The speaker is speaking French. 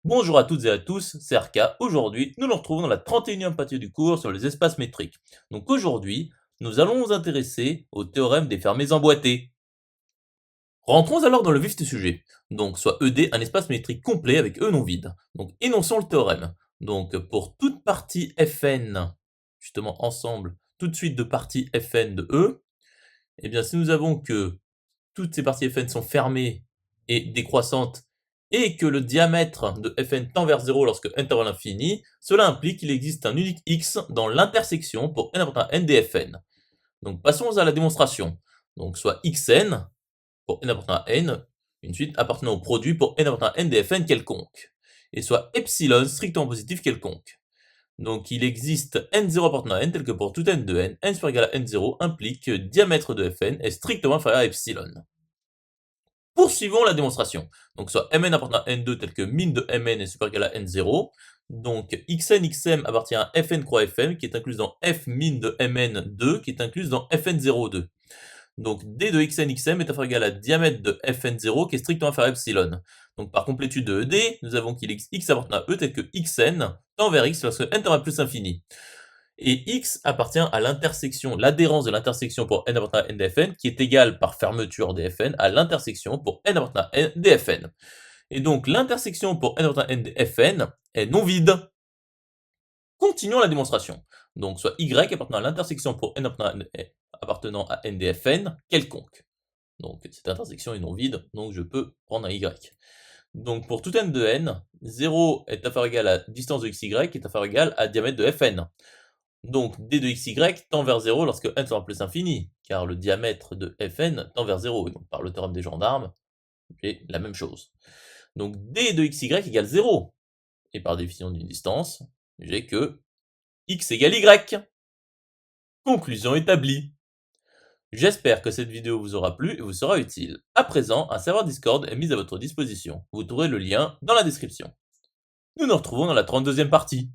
Bonjour à toutes et à tous, c'est RK. Aujourd'hui, nous nous retrouvons dans la 31e partie du cours sur les espaces métriques. Donc aujourd'hui, nous allons nous intéresser au théorème des fermés emboîtés. Rentrons alors dans le vif du sujet. Donc soit ED un espace métrique complet avec E non vide. Donc énonçons le théorème. Donc pour toute partie Fn, justement ensemble, toute suite de parties Fn de E, eh bien si nous avons que toutes ces parties Fn sont fermées et décroissantes, et que le diamètre de Fn tend vers 0 lorsque n tend vers l'infini, cela implique qu'il existe un unique x dans l'intersection pour n appartenant à n des Fn. Donc passons à la démonstration. Donc soit xn pour n appartenant à n, une suite appartenant au produit pour n appartenant à n des Fn quelconque, et soit epsilon strictement positif quelconque. Donc il existe n0 appartenant à n tel que pour tout n de n supérieur égal à n0 implique que diamètre de Fn est strictement inférieur à epsilon. Poursuivons la démonstration. Donc soit Mn appartenant à N2 tel que min de Mn est supérieur égal à N0. Donc Xn Xm appartient à Fn croix Fm qui est incluse dans F min de Mn2 qui est incluse dans Fn02. Donc D de Xn Xm est inférieur égal à diamètre de Fn0 qui est strictement inférieur à Epsilon. Donc par complétude de ED, nous avons qu'il existe X appartenant à E tel que Xn tend vers X lorsque n tend vers plus infini. Et X appartient à l'intersection, l'adhérence de l'intersection pour n appartenant à n dfn, qui est égale par fermeture des Fn à l'intersection pour n appartenant à n dfn. Et donc l'intersection pour n appartenant à n dfn est non vide. Continuons la démonstration. Donc soit Y appartenant à l'intersection pour n appartenant à n dfn quelconque. Donc cette intersection est non vide, donc je peux prendre un Y. Donc pour tout n de n, 0 est inférieur ou égal à distance de xy est inférieur ou égal à diamètre de fn. Donc d de xy tend vers 0 lorsque n sera plus infini, car le diamètre de Fn tend vers 0, et donc par le théorème des gendarmes, j'ai la même chose. Donc d de xy égale 0, et par définition d'une distance, j'ai que x égale y. Conclusion établie. J'espère que cette vidéo vous aura plu et vous sera utile. À présent, un serveur Discord est mis à votre disposition. Vous trouverez le lien dans la description. Nous nous retrouvons dans la 32e partie.